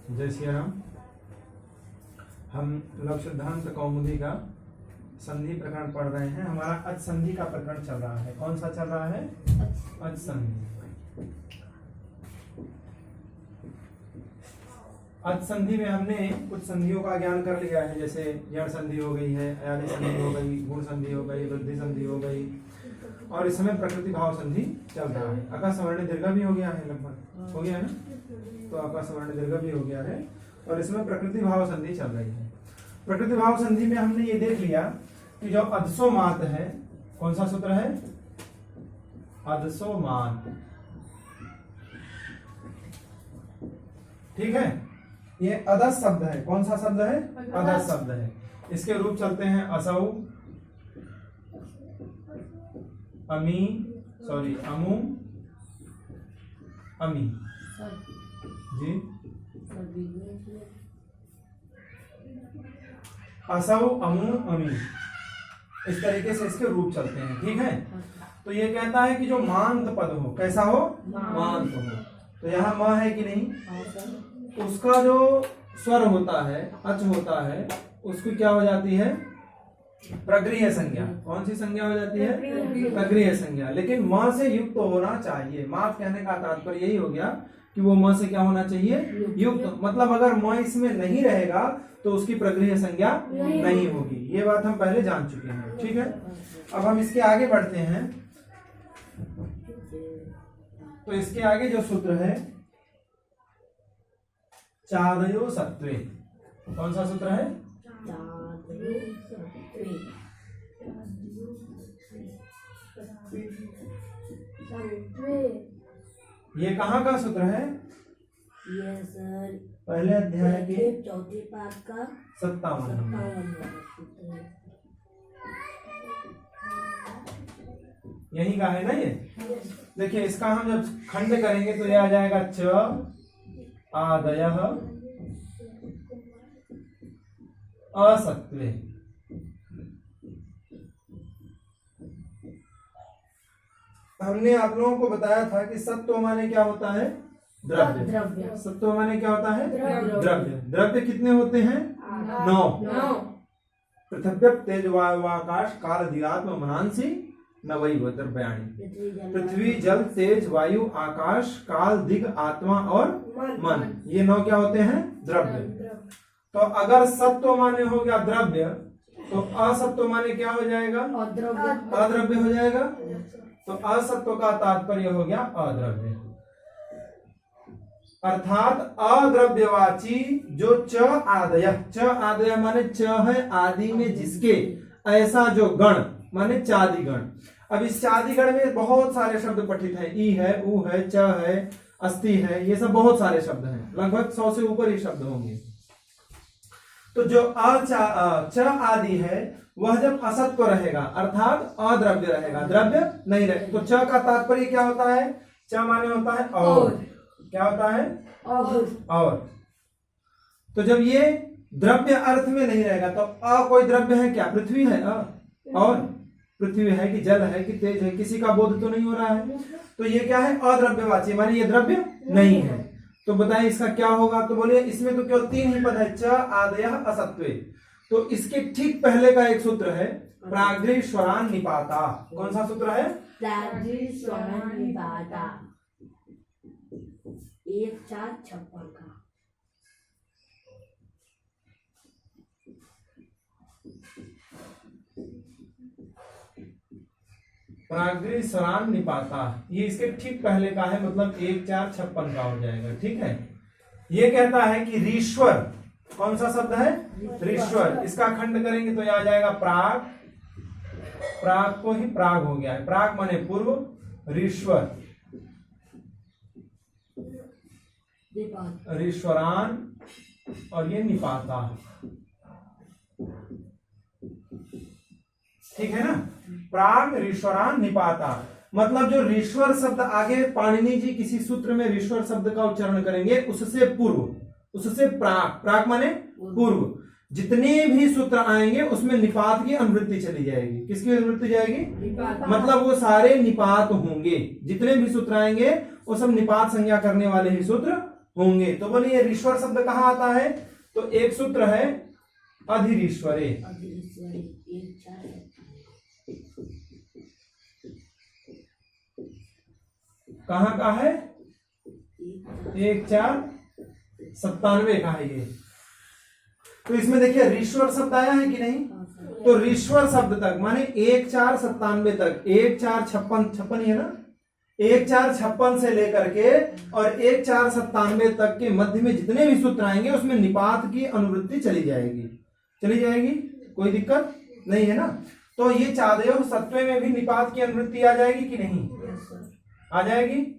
जय श्री राम। हम लघु सिद्धांत कौमुदी का संधि प्रकरण पढ़ रहे हैं। हमारा अच संधि का प्रकरण चल रहा है। कौन सा चल रहा है? अच संधि। अच संधि में हमने कुछ संधियों का ज्ञान कर लिया है, जैसे यण संधि हो गई है, अयाली संधि हो गई, गुण संधि हो गई, वृद्धि संधि हो गई, और इस समय प्रकृति भाव संधि चल रहा है। आकाश वर्ण दीर्घ भी हो गया है, लगभग हो गया है ना, तो आकाश वर्ण दीर्घ भी हो गया है, और इसमें प्रकृति भाव संधि चल रही है। प्रकृति भाव संधि में हमने ये देख लिया कि जो अधसोमात है, कौन सा सूत्र है? अधसोमात। ठीक है, ये अदस शब्द है। कौन सा शब्द है? अदस शब्द है। इसके रूप चलते हैं असौ, अमी, सॉरी अमु, अमी जी, असौ, अमु, अमी, इस तरीके से इसके रूप चलते हैं। ठीक है, तो ये कहता है कि जो मांत पद हो, कैसा हो? मांत हो। तो यहाँ म है कि नहीं, उसका जो स्वर होता है, अच होता है, उसकी क्या हो जाती है? प्रगृह्य संज्ञा। कौन सी संज्ञा हो जाती है? प्रगृह्य संज्ञा। लेकिन म से युक्त तो होना चाहिए। मात कहने का तात्पर्य यही हो गया कि वो म से क्या होना चाहिए? युक्त। मतलब अगर म इसमें नहीं रहेगा तो उसकी प्रगृह्य संज्ञा नहीं होगी। ये बात हम पहले जान चुके हैं। ठीक है, अब हम इसके आगे बढ़ते हैं। तो इसके आगे जो सूत्र है चादयो सत्वे, कौन सा सूत्र है? ये कहाँ का सूत्र है? ये सर पहले अध्याय के चौथे पाठ का 57 यही का है ना। ये देखिए, इसका हम जब खंड करेंगे तो ये आ जाएगा च आदयः असत्वे। हमने आप लोगों को बताया था कि सत्व माने क्या होता है? द्रव्य। सत्व माने क्या होता है? द्रव्य। द्रव्य कितने होते हैं? 9। पृथ्व्य तेज वायु आकाश काल धीरात्म मनांसी नवैव द्रव्याणि। पृथ्वी जल तेज वायु आकाश काल दिग आत्मा और मन, ये 9 क्या होते हैं? द्रव्य। तो अगर सत्व माने हो गया द्रव्य, तो असत्व माने क्या हो जाएगा? अद्रव्य हो जाएगा। तो असत्व का तात्पर्य हो गया अद्रव्य, अर्थात अद्रव्यवाची जो च आदय। च आदय माने च है आदि में जिसके, ऐसा जो गण माने चादि गण। अब इस चादि गण में बहुत सारे शब्द पठित हैं। ई है, उ है, च है, अस्थि है, ये सब बहुत सारे शब्द हैं। लगभग 100 से ऊपर ही शब्द होंगे। तो जो च आदि है वह जब असत्व रहेगा अर्थात अद्रव्य रहेगा, द्रव्य नहीं रहेगा। तो च का तात्पर्य क्या होता है? च माने होता है और। क्या होता है? और। तो जब ये द्रव्य अर्थ में नहीं रहेगा तो अ कोई द्रव्य है क्या? पृथ्वी है अ, और पृथ्वी है कि जल है कि तेज है, किसी का बोध तो नहीं हो रहा है। तो ये क्या है? अद्रव्यवाची, माने ये द्रव्य नहीं है। तो बताएं इसका क्या होगा? तो बोलिए इसमें तो केवल 3 ही पद है, च आदयः असत्वे। तो इसके ठीक पहले का एक सूत्र है प्राग्री स्वरान निपाता। कौन सा सूत्र है? प्राग्री स्वरान निपाता, 1-4-56 का। प्राग्री स्वरान निपाता, ये इसके ठीक पहले का है, मतलब 1-4-56 का हो जाएगा। ठीक है, ये कहता है कि ऋश्वर, कौन सा शब्द है? ऋश्वर। इसका खंड करेंगे तो यह आ जाएगा प्राग। प्राग को ही प्राग हो गया है। प्राग माने पूर्व, ऋश्वर ऋश्वरान, और ये निपाता। ठीक है ना, प्राग ऋश्वरान निपाता। मतलब जो ऋश्वर शब्द आगे पाणिनि जी किसी सूत्र में ऋश्वर शब्द का उच्चारण करेंगे उससे पूर्व, उससे प्राग, प्राग माने पूर्व, जितने भी सूत्र आएंगे उसमें निपात की अनुवृत्ति चली जाएगी। किसकी अनुवृत्ति जाएगी? मतलब वो सारे निपात होंगे। जितने भी सूत्र आएंगे वो सब निपात संज्ञा करने वाले ही सूत्र होंगे। तो बोलिए रीश्वर शब्द कहाँ आता है? तो एक सूत्र है अधिरीश्वरे। अधिरीश्वरे एक चार कहाँ का है? 1497 का है ये। तो इसमें देखिए रीश्वर शब्द आया है कि नहीं? तो रीश्वर शब्द तक माने 1497 तक, 1456 ही है ना, 1456 से लेकर के और 1497 तक के मध्य में जितने भी सूत्र आएंगे उसमें निपात की अनुवृत्ति चली जाएगी। कोई दिक्कत नहीं है ना। तो ये चादयोः सत्वे में भी निपात की अनुवृत्ति आ जाएगी कि नहीं? आ जाएगी।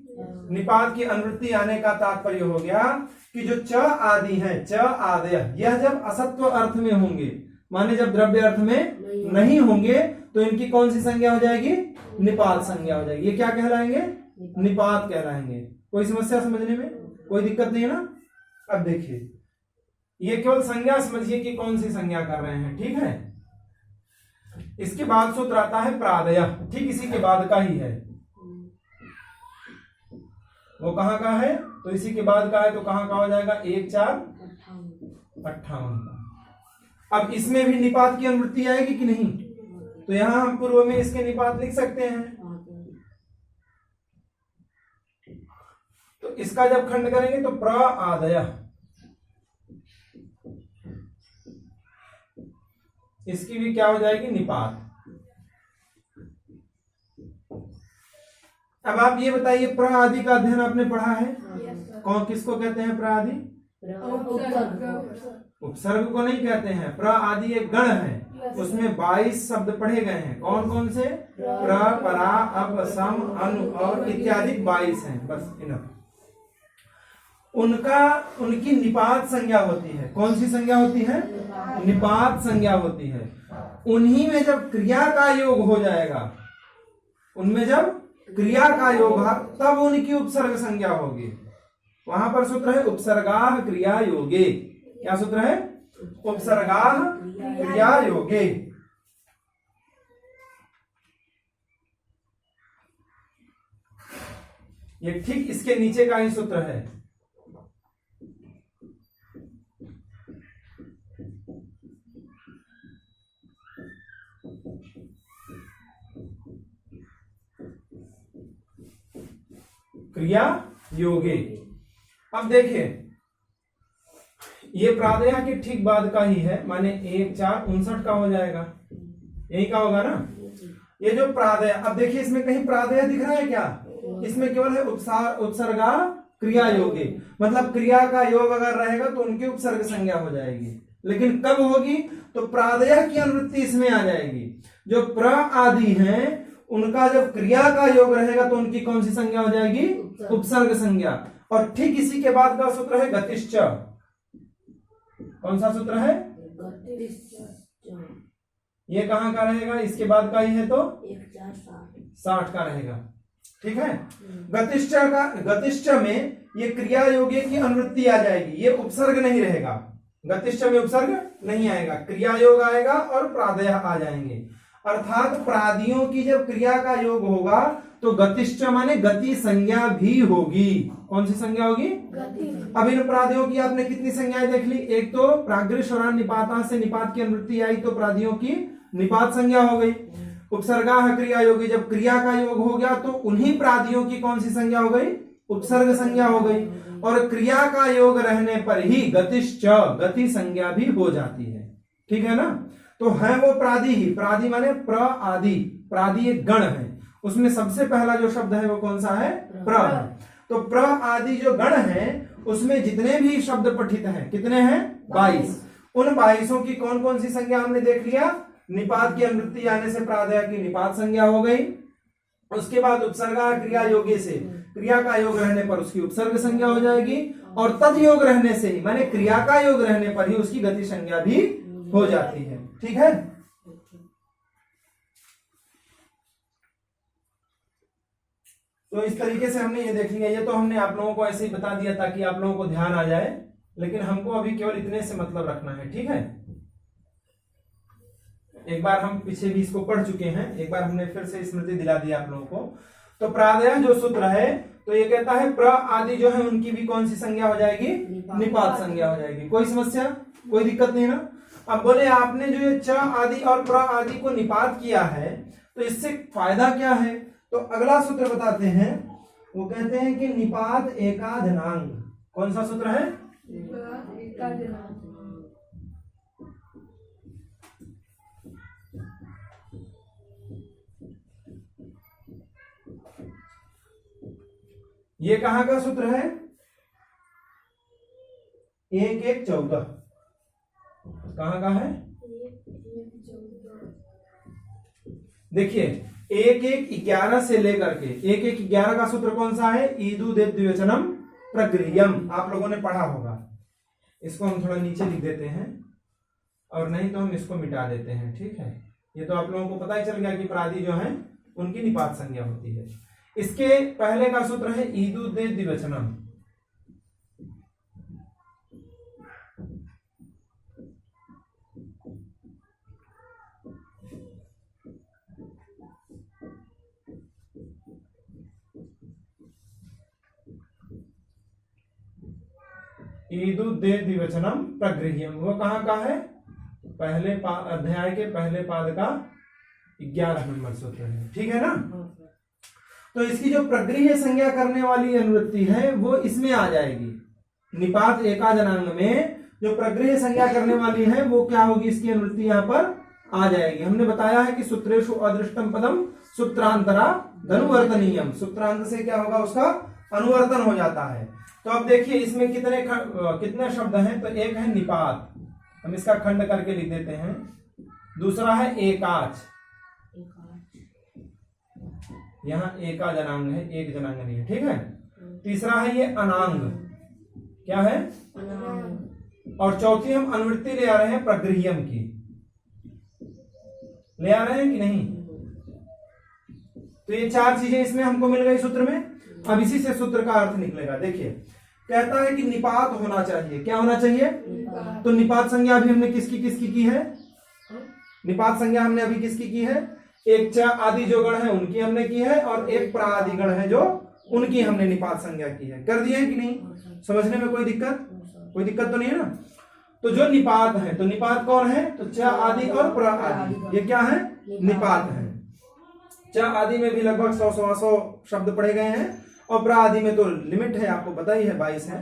निपात की अनुवृत्ति आने का तात्पर्य हो गया कि जो च आदि है, च आदय, यह जब असत्व अर्थ में होंगे, माने जब द्रव्य अर्थ में नहीं होंगे, तो इनकी कौन सी संज्ञा हो जाएगी? निपात संज्ञा हो जाएगी। ये क्या कहलाएंगे? निपात कहलाएंगे। कोई समस्या समझने में? कोई दिक्कत नहीं है ना। अब देखिए ये केवल संज्ञा समझिए कि कौन सी संज्ञा कर रहे हैं, ठीक है। इसके बाद सूत्र आता है प्रादय, ठीक इसी के बाद का ही है। वो कहाँ का है? तो इसी के बाद का है, तो कहाँ का हो जाएगा? 1458 का। अब इसमें भी निपात की अनुवृत्ति आएगी कि नहीं? तो यहां हम पूर्व में इसके निपात लिख सकते हैं। तो इसका जब खंड करेंगे तो प्र आदय, इसकी भी क्या हो जाएगी? निपात। अब आप ये बताइए प्र आदि का अध्ययन आपने पढ़ा है? कौन किसको कहते हैं प्र आदि? उपसर्ग को नहीं कहते हैं। प्र आदि एक गण है, उसमें 22 शब्द पढ़े गए हैं। कौन कौन से? प्र, परा, अप, सम, अनु और इत्यादि 22 हैं। बस इनफ। उनकी निपात संज्ञा होती है। कौन सी संज्ञा होती है? निपात संज्ञा होती है। उन्हीं में जब क्रिया का योग हो जाएगा, उनमें जब क्रिया का योग है तब उनकी उपसर्ग संज्ञा होगी। वहां पर सूत्र है उपसर्गाः क्रिया योगे। क्या सूत्र है? उपसर्गाः क्रिया योगे। ये ठीक इसके नीचे का ही सूत्र है। क्रिया योगे। अब देखिए ये प्रादय के ठीक बाद का ही है, माने 1459 का हो जाएगा। यही का होगा ना ये जो प्रादय। अब देखिए इसमें कहीं प्रादय दिख रहा है क्या? इसमें केवल है उपसर्गा क्रिया योगे, मतलब क्रिया का योग अगर रहेगा तो उनकी उपसर्ग संज्ञा हो जाएगी। लेकिन कब होगी? तो प्रादय की अनुवृत्ति इसमें आ जाएगी। जो प्र आदि हैं उनका जब क्रिया का योग रहेगा तो उनकी कौन सी संज्ञा हो जाएगी? उपसर्ग संज्ञा। और ठीक इसी के बाद का सूत्र है गतिश्च। कौन सा सूत्र है? ये कहाँ का रहेगा? इसके बाद का ही है तो 60 का रहेगा, ठीक है। गतिश्च में ये क्रिया योगे की अनुवृत्ति आ जाएगी। ये उपसर्ग नहीं रहेगा। गतिश्च में उपसर्ग नहीं आएगा, क्रिया योग आएगा और प्रादय आ जाएंगे। अर्थात प्रादियों की जब क्रिया का योग होगा तो गतिश्च माने गति संज्ञा भी होगी। कौन सी संज्ञा होगी? अब इन प्रादियों की आपने कितनी संज्ञाएं देख ली? एक तो प्राग्रस्वरान् निपाता से निपात की अनुवृत्ति आई तो प्रादियों की निपात संज्ञा हो गई। उपसर्गाः क्रिया योगी, जब क्रिया का योग हो गया तो उन्हीं प्रादियों की कौन सी संज्ञा हो गई? उपसर्ग संज्ञा हो गई। और क्रिया का योग रहने पर ही गतिश्च गति संज्ञा भी हो जाती है, ठीक है ना। तो है वो प्रादि ही। प्रादि माने प्र आदि। प्रादि एक गण है, उसमें सबसे पहला जो शब्द है वो कौन सा है? प्र। तो प्र आदि जो गण है उसमें जितने भी शब्द पठित हैं कितने हैं? 22। उन 22 की कौन कौन सी संज्ञा हमने देख लिया? निपात की अनुवृत्ति आने से प्रादय की निपात संज्ञा हो गई। उसके बाद उपसर्गा क्रिया योगे से क्रिया का योग रहने पर उसकी उपसर्ग संज्ञा हो जाएगी। और तद योग रहने से ही माने क्रिया का योग रहने पर ही उसकी गति संज्ञा भी हो जाती है, ठीक है। तो इस तरीके से हमने ये देख लिया। ये तो हमने आप लोगों को ऐसे ही बता दिया ताकि आप लोगों को ध्यान आ जाए, लेकिन हमको अभी केवल इतने से मतलब रखना है, ठीक है। एक बार हम पीछे भी इसको पढ़ चुके हैं, एक बार हमने फिर से स्मृति दिला दी आप लोगों को। तो प्रादय जो सूत्र है तो ये कहता है प्र आदि जो है उनकी भी कौन सी संज्ञा हो जाएगी, निपात संज्ञा हो जाएगी। कोई समस्या, कोई दिक्कत नहीं ना। अब बोले आपने जो ये च आदि और प्र आदि को निपात किया है तो इससे फायदा क्या है, तो अगला सूत्र बताते हैं। वो कहते हैं कि निपात एकाधनांग, कौन सा सूत्र है, ये कहां का सूत्र है, 1-1-14, कहां का है, देखिए 1-1-11 से लेकर के 1-1-11 का सूत्र कौन सा है, ईदु दे द्विवचनम प्रगृह्यम, आप लोगों ने पढ़ा होगा। इसको हम थोड़ा नीचे लिख देते हैं और नहीं तो हम इसको मिटा देते हैं, ठीक है। ये तो आप लोगों को पता ही चल गया कि प्रादि जो है उनकी निपात संज्ञा होती है। इसके पहले का सूत्र है ईदु दे द्विवचनम, ईदु दे द्विवचनम प्रगृह्यम, वो कहां का है, पहले अध्याय के पहले पाद का 11 नंबर सूत्र है, ठीक है ना। तो इसकी जो प्रगृह्य संज्ञा करने वाली अनुवृत्ति है वो इसमें आ जाएगी। निपात एकाजनांग में जो प्रगृह्य संज्ञा करने वाली है वो क्या होगी, इसकी अनुवृत्ति यहां पर आ जाएगी। हमने बताया है कि सूत्रेषु अदृष्टम पदम सूत्रांतरा धनुवर्तनीयम, सूत्रांत से क्या होगा, उसका अनुवर्तन हो जाता है। तो अब देखिए इसमें कितने शब्द हैं, तो एक है निपात, हम इसका खंड करके लिख देते हैं। दूसरा है एकाच, यहाँ एका जनांग है, एक जनांग नहीं है, ठीक है। तीसरा है ये अनांग, क्या है, और चौथी हम अनुवृत्ति ले आ रहे हैं प्रगृह्यम की, ले आ रहे हैं कि नहीं। तो ये 4 चीजें इसमें हमको मिल गई सूत्र में। अब इसी से सूत्र का अर्थ निकलेगा। देखिए कहता है कि निपात होना चाहिए, क्या होना चाहिए, तो निपात संज्ञा अभी हमने किसकी की है, निपात संज्ञा हमने अभी किसकी की है, एक च आदि जो गण है उनकी हमने की है और एक प्रा आदि गण है जो उनकी हमने निपात संज्ञा की है। कर दिए है कि नहीं, समझने में कोई दिक्कत तो नहीं है ना। तो जो निपात है, तो निपात कौन है, तो च आदि और प्र आदि, ये क्या है, निपात है। च आदि में भी लगभग 100-125 शब्द पढ़े गए हैं और प्र आदि में तो लिमिट है, आपको पता ही है 22 है।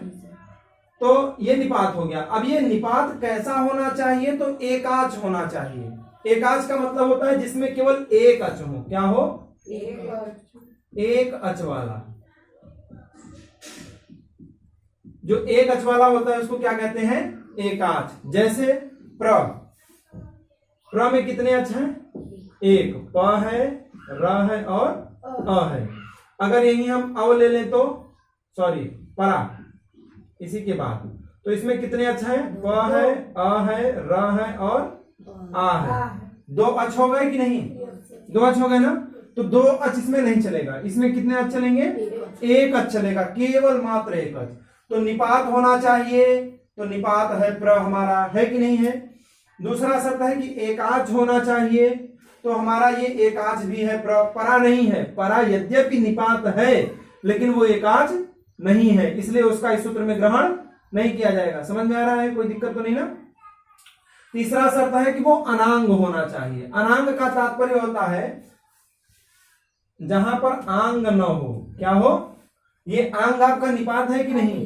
तो ये निपात हो गया। अब ये निपात कैसा होना चाहिए, तो एकाच होना चाहिए। एकाच का मतलब होता है जिसमें केवल एक अच हो, क्या हो, एक अच वाला। जो एक अच वाला होता है उसको क्या कहते हैं, एकाच। जैसे प्र में कितने अच हैं, एक, प है, र है और अ है। अगर यही हम अव ले लें तो सॉरी परा इसी के बाद, तो इसमें कितने अच हैं, प है, अ है, र है और आ है। 2 अच हो गए कि नहीं, 2 अच हो गए ना। तो 2 अच इसमें नहीं चलेगा, इसमें कितने अच चलेंगे, एक अच चलेगा, केवल मात्र एक अच। तो निपात होना चाहिए, तो निपात है प्र हमारा, है कि नहीं है। दूसरा शर्त है कि एकाच होना चाहिए, तो हमारा ये एकाच भी है, परा नहीं है। परा यद्यपि निपात है लेकिन वो एकाच नहीं है, इसलिए उसका इस सूत्र में ग्रहण नहीं किया जाएगा। समझ में आ रहा है, कोई दिक्कत तो नहीं ना। तीसरा शर्त है कि वो अनांग होना चाहिए। अनांग का तात्पर्य होता है जहां पर आंग न हो, क्या हो, ये आंग आपका निपात है कि नहीं,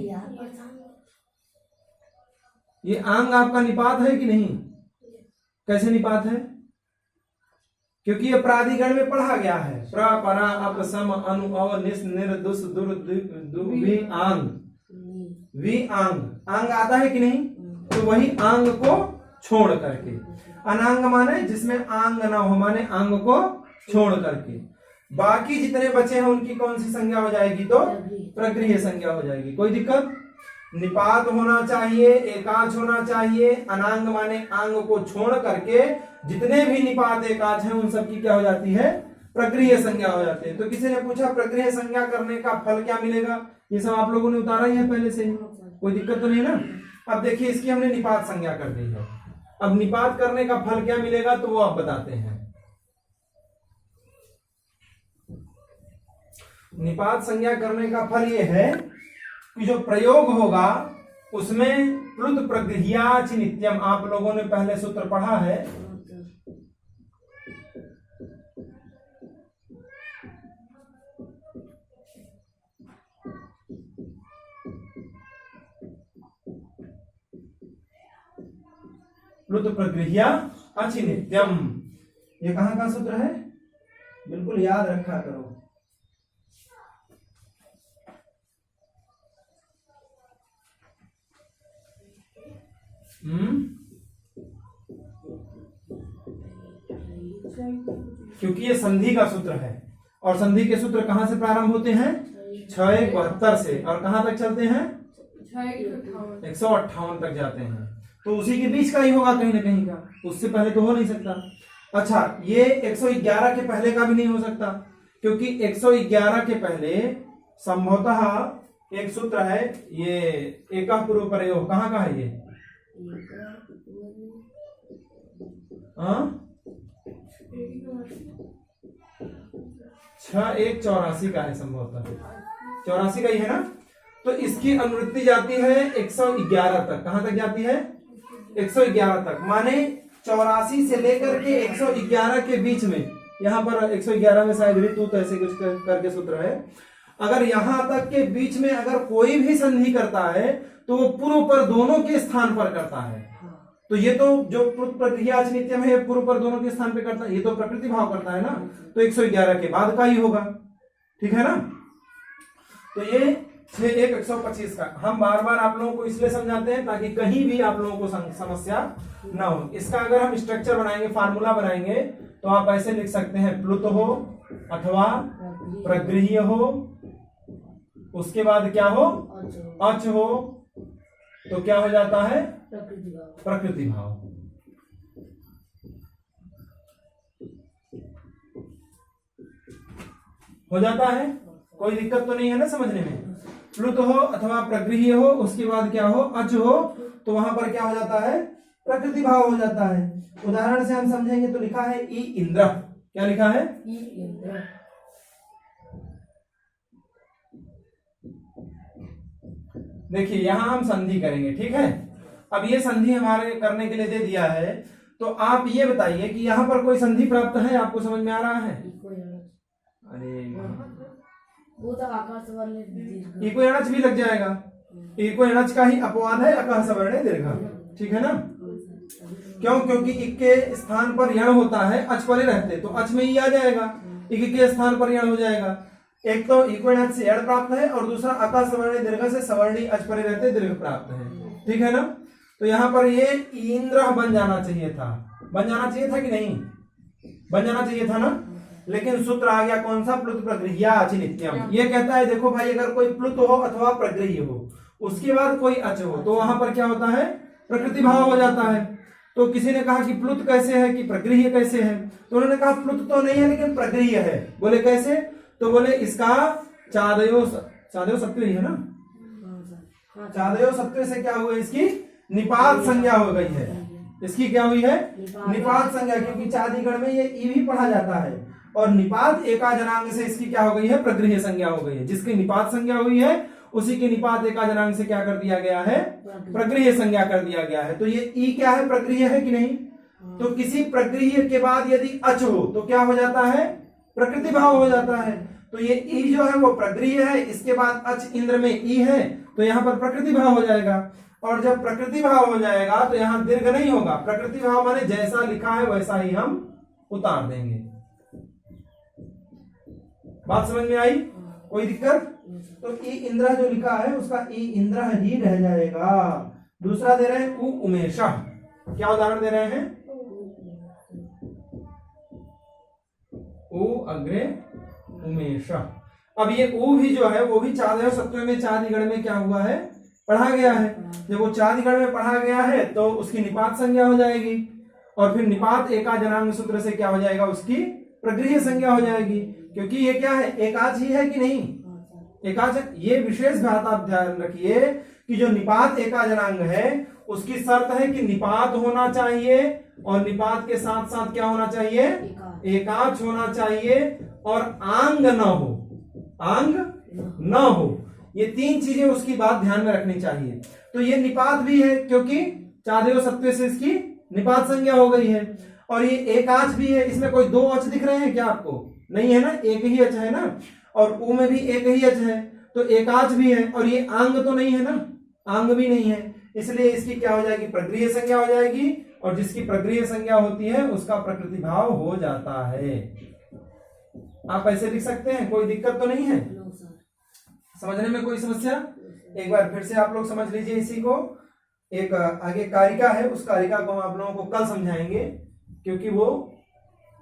ये आंग आपका निपात है कि नहीं, कैसे निपात है, क्योंकि ये प्रादिगण में पढ़ा गया है। प्र परा अप सम अनु अव निस निर दुस दुर दु वी आंग, वी आंग, आंग आता है कि नहीं, तो वही आंग को छोड़ करके। अनांग माने जिसमें आंग ना हो, माने आंग को छोड़ करके। बाकी जितने बचे हैं उनकी कौन सी संज्ञा हो जाएगी, तो प्रगृह्य संज्ञा हो जाएगी। कोई दिक्कत, निपात होना चाहिए, एकाच होना चाहिए। अनांग माने आंग को छोड़ करके जितने भी निपात एकाच हैं उन सबकी क्या हो जाती है, प्रगृह्य संज्ञा हो जाती है। तो किसी ने पूछा प्रगृह्य संज्ञा करने का फल क्या मिलेगा, ये सब आप लोगों ने उतारा ही है पहले से ही, कोई दिक्कत तो नहीं ना। अब देखिए इसकी हमने निपात संज्ञा कर दी है, अब निपात करने का फल क्या मिलेगा तो वो आप बताते हैं। निपात संज्ञा करने का फल ये है कि जो प्रयोग होगा उसमें प्लुत प्रगृह्याच नित्यम, आप लोगों ने पहले सूत्र पढ़ा है, प्लुत प्रगृह्या अच्छी नित्यम। ये कहां का सूत्र है, बिल्कुल याद रखा करो। क्योंकि ये संधि का सूत्र है और संधि के सूत्र कहां से प्रारंभ होते हैं, 672 से, और कहां तक चलते हैं, 158 तक जाते हैं। तो उसी के बीच का ही होगा कहीं ना कहीं का, उससे पहले तो हो नहीं सकता। अच्छा, ये 111 के पहले का भी नहीं हो सकता, क्योंकि 111 के पहले संभवतः एक सूत्र है, ये एकः पूर्व प्रयोग, कहाँ का है ये, हाँ 6184 का है, संभवतः 84 का ही है ना। तो इसकी अनुवृत्ति जाती है 111 तक, कहां तक जाती है, 111 तक, माने 84 से लेकर के 111 के बीच में, यहां पर 111 में शायद ऋतु तो ऐसे कुछ करके सूत्र है, अगर यहां तक के बीच में अगर कोई भी संधि करता है तो वो पूर्व पर दोनों के स्थान पर करता है। तो ये तो जो प्रक्रिया नित्यम है पूर्व पर दोनों के स्थान पे करता है, ये तो प्रकृति भाव करता है ना, तो 111 के बाद का ही होगा, ठीक है ना। तो ये 6-1-125 का हम बार बार आप लोगों को इसलिए समझाते हैं ताकि कहीं भी आप लोगों को समस्या ना हो। इसका अगर हम स्ट्रक्चर बनाएंगे, फार्मूला बनाएंगे, तो आप ऐसे लिख सकते हैं, प्लुत हो अथवा प्रगृह्य हो, उसके बाद क्या हो, अच हो, तो क्या हो जाता है, प्रकृति भाव। हो जाता है, कोई दिक्कत तो नहीं है ना समझने में। प्लुत हो अथवा प्रगृह्य हो, उसके बाद क्या हो, अच हो, तो वहां पर क्या हो जाता है, प्रकृति भाव हो जाता है। उदाहरण से हम समझेंगे तो लिखा है ई इंद्र, क्या लिखा है, ई इंद्र। देखिए यहां हम संधि करेंगे, ठीक है। अब ये संधि हमारे करने के लिए दे दिया है, तो आप ये बताइए कि यहाँ पर कोई संधि प्राप्त है, आपको समझ में आ रहा है। अरे वो तो आकाश वाले इको एणच भी लग जाएगा, इको एणच का ही अपवाद है अकह सवर्ण दीर्घ, ठीक है ना। क्यों, क्योंकि इक के स्थान पर यण होता है, अच परे रहते, तो अच में ही आ जाएगा, इक के स्थान पर यण हो जाएगा। एक तो इको एणच से यण प्राप्त है और दूसरा अकह सवर्ण दीर्घ से सवर्णी अच परे रहते दीर्घ प्राप्त है, ठीक है ना। तो यहाँ पर ये इंद्र बन जाना चाहिए था, बन जाना चाहिए था कि नहीं, बन जाना चाहिए था ना। लेकिन सूत्र आ गया कौन सा, प्लुत प्रगृह्या अच नित्यम। ये कहता है देखो भाई, अगर कोई प्लुत हो अथवा प्रगृह्य हो, उसके बाद कोई अच हो, तो वहां पर क्या होता है, प्रकृति भाव हो जाता है। तो किसी ने कहा कि प्लुत कैसे है, कि प्रगृह्य कैसे है, तो उन्होंने कहा प्लुत तो नहीं है लेकिन प्रगृह्य है। बोले कैसे, तो बोले इसका चादयो सत्व है ना, चादयो सत्व से क्या हुआ, इसकी निपात संज्ञा हो गई है, इसकी क्या हुई है, निपात संज्ञा, क्योंकि चादिगण में ये ई भी पढ़ा जाता है, और निपात एकाजनांग से इसकी क्या हो गई है, प्रगृह्य संज्ञा हो गई है। जिसकी निपात संज्ञा हुई है उसी की निपात एकाजनांग से क्या कर दिया गया है, प्रगृह्य संज्ञा कर दिया गया है। तो ये ई क्या है, प्रगृह्य है कि नहीं। तो किसी प्रगृह्य के बाद यदि अच हो तो क्या हो जाता है, प्रकृति भाव हो जाता है। तो ये ई जो है वो प्रगृह्य है, इसके बाद अच इंद्र में ई है, तो यहाँ पर प्रकृति भाव हो जाएगा। और जब प्रकृति भाव हो जाएगा तो यहाँ दीर्घ नहीं होगा, प्रकृति भाव माने जैसा लिखा है वैसा ही हम उतार देंगे। बात समझ में आई, कोई दिक्कत। तो ई इंद्र जो लिखा है उसका ई इंद्र ही रह जाएगा। दूसरा दे रहे हैं उ उमेशा, क्या उदाहरण दे रहे हैं, उ अग्रे उमेशा। अब ये उ भी जो है वो भी चादय सत्व में चादिगण में क्या हुआ है, पढ़ा गया है। जब वो चादिगण में पढ़ा गया है तो उसकी निपात संज्ञा हो जाएगी, और फिर निपात एकाजनांग सूत्र से क्या हो जाएगा, उसकी प्रगृह्य संज्ञा हो जाएगी। क्योंकि ये क्या है, एकाच ही है कि नहीं, एकाच। ये विशेष बात आप ध्यान रखिए कि जो निपात एकाजनांग है उसकी शर्त है कि निपात होना चाहिए, और निपात के साथ साथ क्या होना चाहिए, एकाच होना चाहिए, और आंग न हो। अंग न हो। ये तीन चीजें उसकी बात ध्यान में रखनी चाहिए। तो ये निपात भी है क्योंकि चादयो सत्व से इसकी निपात संज्ञा हो गई है। और ये एकाच भी है, इसमें कोई दो अच दिख रहे हैं क्या आपको? नहीं है ना, एक ही अच है ना, और ऊ में भी एक ही अच है, तो एकाच भी है। और ये अंग तो नहीं है ना, अंग भी नहीं है, इसलिए इसकी क्या हो जाएगी? प्रगृह्य संज्ञा हो जाएगी। और जिसकी प्रगृह्य संज्ञा होती है उसका प्रकृति भाव हो जाता है। आप ऐसे लिख सकते हैं, कोई दिक्कत तो नहीं है? No sir. समझने में कोई समस्या? एक बार फिर से आप लोग समझ लीजिए इसी को। एक आगे कारिका है, उस कारिका को हम आप लोगों को कल समझाएंगे, क्योंकि वो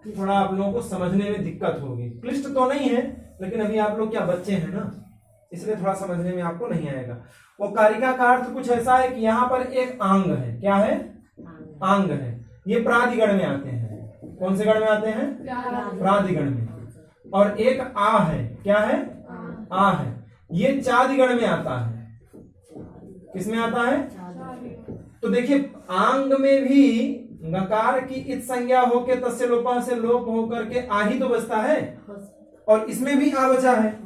थोड़ा आप लोगों को समझने में दिक्कत होगी। क्लिष्ट तो नहीं है, लेकिन अभी आप लोग क्या बच्चे हैं ना, इसलिए थोड़ा समझने में आपको नहीं आएगा। वो कारिका का अर्थ कुछ ऐसा है कि यहाँ पर एक अंग है। क्या है? अंग है। ये प्रादिगण में आते हैं। कौन से गण में आते हैं? प्रादिगण में। और एक आ है। क्या है? आ है। ये चादिगण में आता है। किसमें आता है? तो देखिए, आंग में भी गकार की इत संज्ञा होके तस्य लोपा से लोप होकर के आ ही तो बचता है, और इसमें भी आ बचा है।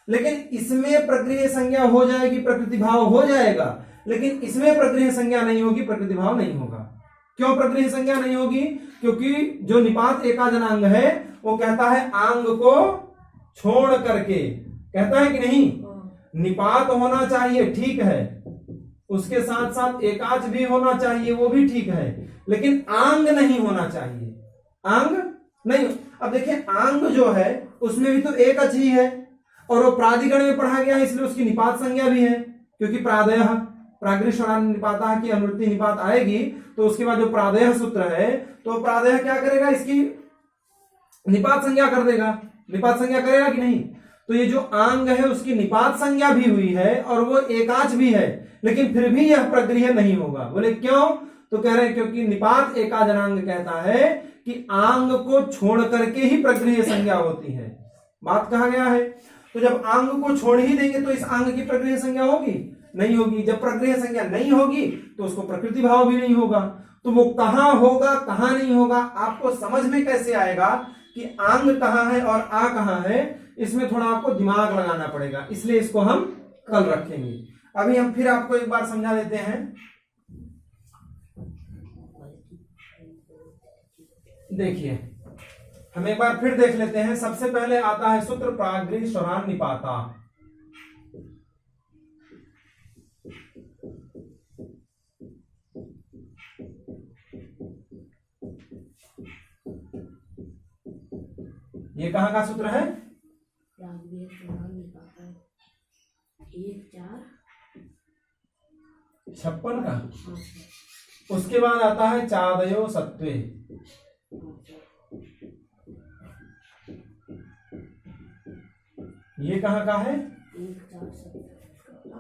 लेकिन इसमें प्रगृह्य संज्ञा हो जाएगी, प्रकृति भाव हो जाएगा, लेकिन इसमें प्रगृह्य संज्ञा नहीं होगी, प्रकृति भाव नहीं होगा। क्यों प्रगृह्य संज्ञा नहीं होगी? क्योंकि जो निपात एकाजनांग है वो कहता है आंग को छोड़ करके, कहता है कि नहीं? निपात होना चाहिए, ठीक है, उसके साथ साथ एकाच भी होना चाहिए, वो भी ठीक है, लेकिन आंग नहीं होना चाहिए। आंग नहीं। अब देखिए, आंग जो है उसमें भी तो एक अच ही है, और वो प्रादिगण में पढ़ा गया है, इसलिए उसकी निपात संज्ञा भी है। क्योंकि प्रादय प्रागृह्य निपाता की अनुवृत्ति निपात आएगी, तो उसके बाद जो प्रादय सूत्र है, तो प्रादय क्या करेगा? इसकी निपात संज्ञा कर देगा। निपात संज्ञा करेगा कि नहीं? तो ये जो आंग है उसकी निपात संज्ञा भी हुई है, और वो एकाच भी है, लेकिन फिर भी यह प्रगृह्य नहीं होगा। बोले क्यों? तो कह रहे हैं क्योंकि निपात एकाजनांग कहता है कि आंग को छोड़ करके ही प्रगृह्य संज्ञा होती है। बात कहा गया है। तो जब आंग को छोड़ ही देंगे तो इस आंग की प्रगृह्य संज्ञा होगी? नहीं होगी। जब प्रगृह्य संज्ञा नहीं होगी तो उसको प्रकृति भाव भी नहीं होगा। तो वो कहां होगा, कहां नहीं होगा, आपको समझ में कैसे आएगा कि आंग कहां है और आ कहां है? इसमें थोड़ा आपको दिमाग लगाना पड़ेगा, इसलिए इसको हम कल रखेंगे। अभी हम फिर आपको एक बार समझा देते हैं। देखिए, हम एक बार फिर देख लेते हैं। सबसे पहले आता है सूत्र प्रागृह्य स्वरान निपाता। ये कहां का सूत्र है? 56 का। उसके बाद आता है चादयो सत्वे। ये कहां का है?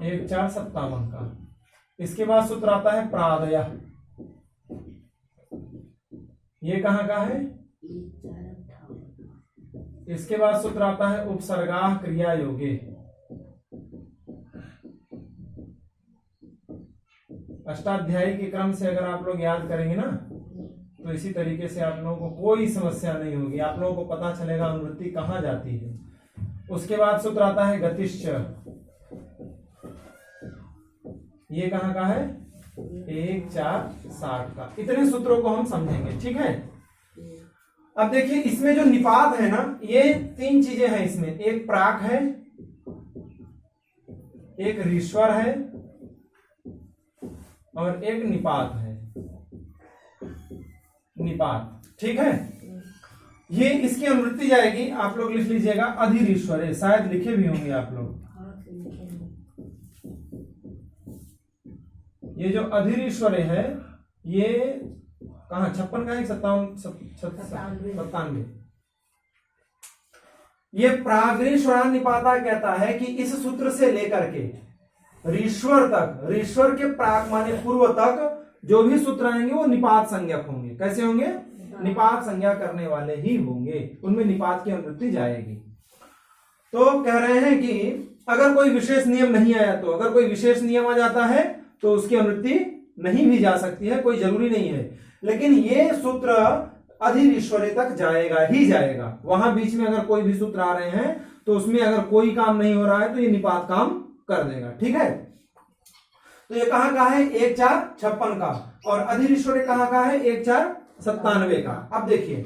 1457 का। इसके बाद सूत्र आता है प्रादय। ये कहां का है? इसके बाद सूत्र आता है उपसर्गाः क्रिया योगे। अष्टाध्यायी के क्रम से अगर आप लोग याद करेंगे ना, तो इसी तरीके से आप लोगों को कोई समस्या नहीं होगी। आप लोगों को पता चलेगा अनुवृत्ति कहां जाती है। उसके बाद सूत्र आता है गतिश्च। ये कहां का है? 1460 का। इतने सूत्रों को हम समझेंगे, ठीक है। अब देखिए, इसमें जो निपात है ना, ये तीन चीजें हैं इसमें। एक प्राक है, एक ऋश्वर है, और एक निपात है। निपात, ठीक है। ये इसकी अनुवृत्ति जाएगी, आप लोग लिख लीजिएगा अधिरीश्वर है, शायद लिखे भी होंगे आप लोग। ये जो अधिरीश्वर है, ये कहा 56 का है? 97। ये प्रागृह्य स्वरान निपाता कहता है कि इस सूत्र से लेकर के ऋश्वर तक, ऋश्वर के प्राक माने पूर्व तक जो भी सूत्र आएंगे वो निपात संज्ञक होंगे। कैसे होंगे? निपात संज्ञा करने वाले ही होंगे, उनमें निपात की अनुवृत्ति जाएगी। तो कह रहे हैं कि अगर कोई विशेष नियम नहीं आया, तो अगर कोई विशेष नियम आ जाता है तो उसकी अनुवृत्ति नहीं भी जा सकती है, कोई जरूरी नहीं है। लेकिन ये सूत्र अधिरीश्वरे तक जाएगा ही जाएगा। वहां बीच में अगर कोई भी सूत्र आ रहे हैं तो उसमें अगर कोई काम नहीं हो रहा है तो ये निपात काम कर देगा। ठीक है, तो ये कहाँ का है, 1,4,56 का, और अधिरीश्वरी कहाँ का है, 1,4,97 का। अब देखिए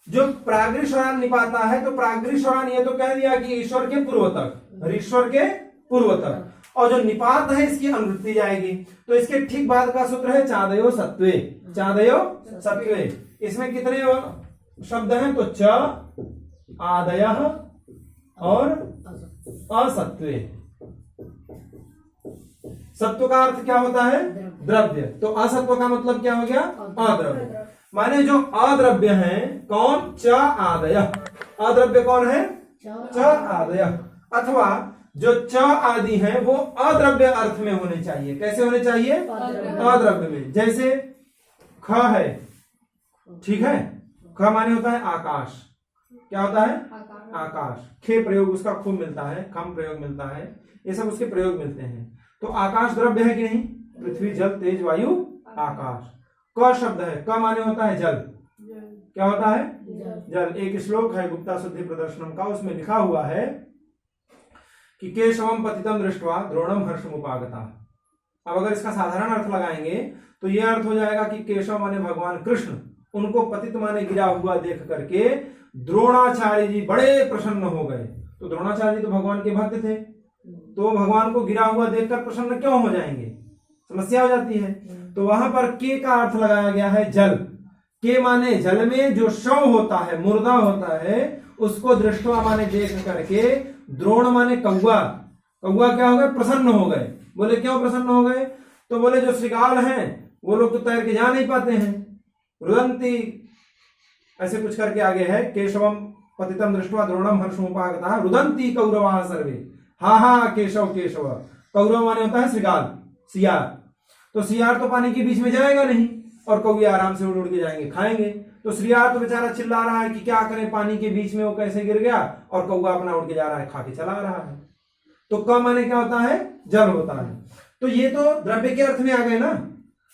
जो प्राग्रिस्वरान निपाता है, तो प्राग्रिस्वरान ये तो कह दिया कि ईश्वर के पूर्व तक, ईश्वर के पूर्व तक, और जो निपात है इसकी अनुवृत्ति जाएगी। तो इसके ठीक बाद का सूत्र है चादयो सत्वे, चादयो सत्वे। इसमें कितने शब्द हैं, तो च, आदयः और असत्वे। सत्व का अर्थ क्या होता है, द्रव्य, तो असत्व का मतलब क्या हो गया, अद्रव्य। माने जो अद्रव्य हैं कौन, च आदयः, अद्रव्य कौन है, च आदयः, अथवा जो च आदि हैं वो अद्रव्य अर्थ में होने चाहिए। कैसे होने चाहिए, अद्रव्य में। जैसे ख है, ठीक है, ख माने होता है आकाश, क्या होता है, आकाश। खे प्रयोग उसका खूब मिलता है, खम प्रयोग मिलता है, ये सब उसके प्रयोग मिलते हैं। तो आकाश द्रव्य है कि नहीं, पृथ्वी जल तेज वायु आकाश। क शब्द है, क माने होता है जल, क्या होता है, जल। एक श्लोक है गुप्ता शुद्धि प्रदर्शनम का, उसमें लिखा हुआ है कि केशवम पतितम दृष्ट्वा द्रोणम हर्षमुपागता। अब अगर इसका साधारण अर्थ लगाएंगे तो यह अर्थ हो जाएगा कि केशव माने भगवान कृष्ण, उनको पतित माने गिरा हुआ देख करके द्रोणाचार्य जी बड़े प्रसन्न हो गए। तो द्रोणाचार्य जी तो भगवान के भक्त थे, तो भगवान को गिरा हुआ देखकर प्रसन्न क्यों हो जाएंगे, समस्या हो जाती है। तो वहां पर के का अर्थ लगाया गया है जल। के माने जल में जो शव होता है, मुर्दा होता है, उसको दृष्टवा माने देख करके, द्रोण माने कौआ, कौआ क्या हो गए, प्रसन्न हो गए। बोले क्यों प्रसन्न हो गए, तो बोले जो श्रृगाल हैं वो लोग तो तैर के जा नहीं पाते हैं, रुदंती ऐसे कुछ करके आगे है, केशवम पतितम दृष्ट्वा द्रोणम हर्षमुपागता रुदंती कौरवा सर्वे, हा हा केशव केशव। कौरव माने होता है श्रृगाल, सियार। तो सियार तो पानी के बीच में जाएगा नहीं, और कौवे आराम से उड़ उड़ के जाएंगे, खाएंगे। तो श्रृगाल तो बेचारा चिल्ला रहा है कि क्या करें, पानी के बीच में वो कैसे गिर गया, और कौवा अपना उड़ के जा रहा है, खा के चला रहा है। तो क माने क्या होता है, जल होता है। तो ये तो द्रव्य के अर्थ में आ गए ना।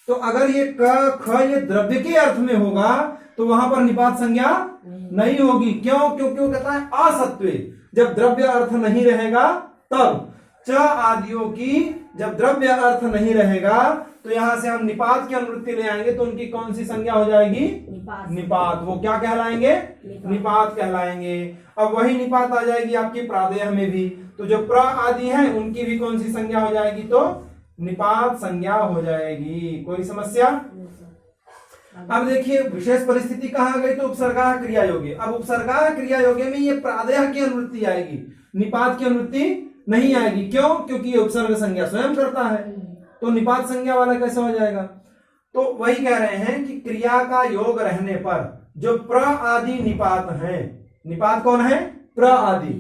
तो अगर ये क ख ये द्रव्य के अर्थ में होगा तो वहां पर निपात संज्ञा नहीं होगी। क्यों, क्योंकि कहता है असत्वे, जब द्रव्य अर्थ नहीं रहेगा तब। च आदियों की जब द्रव्य अर्थ नहीं रहेगा तो यहां से हम निपात की अनुवृत्ति ले आएंगे, तो उनकी कौन सी संज्ञा हो जाएगी, निपात। वो क्या कहलाएंगे, निपात कहलाएंगे। अब वही निपात आ जाएगी आपकी प्रादेय में भी। तो जो प्र आदि है उनकी भी कौन सी संज्ञा हो जाएगी, तो निपात संज्ञा हो जाएगी। कोई समस्या। अब देखिए विशेष परिस्थिति कहाँ गई, तो उपसर्गा क्रिया योग्य। अब उपसर्गा क्रिया योग्य में ये प्रादेय की अनुवृत्ति आएगी, निपात की अनुवृत्ति नहीं आएगी। क्यों, क्योंकि ये उपसर्ग संज्ञा स्वयं करता है। तो निपात संज्ञा वाला कैसे हो जाएगा, तो वही कह रहे हैं कि क्रिया का योग रहने पर जो प्र आदि निपात हैं, निपात कौन है, प्र आदि,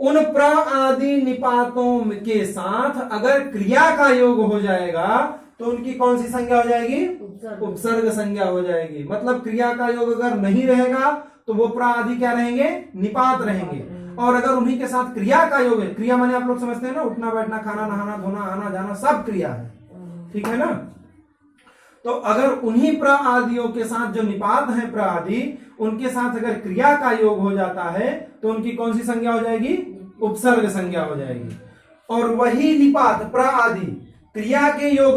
उन प्र आदि निपातों के साथ अगर क्रिया का योग हो जाएगा तो उनकी कौन सी संज्ञा हो जाएगी, उपसर्ग संज्ञा हो जाएगी। मतलब क्रिया का योग अगर नहीं रहेगा तो वो प्र आदि क्या रहेंगे, निपात रहेंगे। और अगर उन्हीं के साथ क्रिया का योग है, क्रिया माने आप लोग समझते हैं ना, उठना बैठना खाना नहाना धोना आना जाना सब क्रिया है, ठीक है ना। तो अगर उन्हीं प्र आदियों के साथ जो निपात है प्र आदि, उनके साथ अगर क्रिया का योग हो जाता है तो उनकी कौन सी संज्ञा हो जाएगी, उपसर्ग संज्ञा हो जाएगी। और वही निपात प्र आदि क्रिया के योग